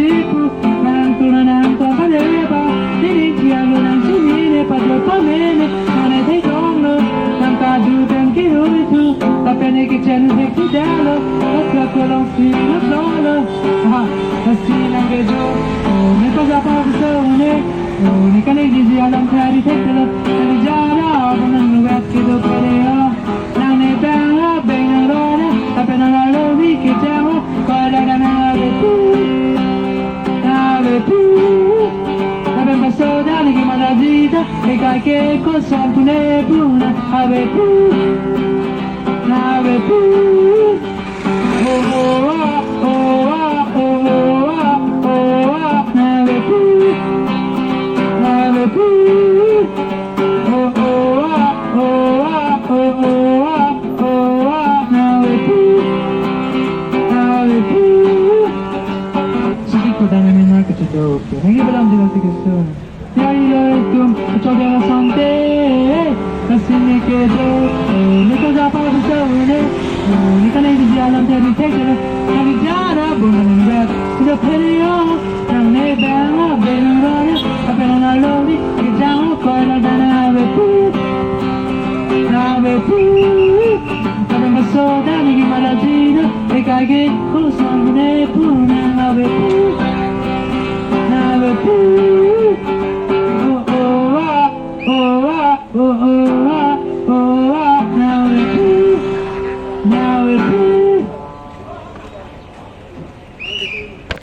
Diphu Nangkuna nangko kaleba Dirinkiago nang simine Padlo pamene Nane te gonglo Nangkadu dan kiruitu Tapene kichenu hekidalo Otla kolong sino flolo Asi nangejo Ne cosa pasone Ne kane gizi alam kari tekelo Nani jara Bonan nugat kido koreo Nane banga Bena rone Tapena la lovi Kitemo Kola na nave pu Nave pu Nave pasoda Niki malazita E kai che cosa pune puna Nave pu Nave pu Oh oh oh oh oh oh oh Nave pu Nave pu Oh oh oh oh oh oh Nave pu Nave pu Sedikit dana minyak kecil Lagi belum jelas kesana Yaitu coba santai Kasih kedo Ni cosa pasone Ni kane di alam teri tekelo Kali jara bukan ngat Sudah perio Nang ne banga benurane Apena na lori Kijang koila dana ave pu Ave pu Kame masoda ni gimana jina Ekage kusang ne pu Ave pu Ave pu Oh oh oh oh oh oh oh Now we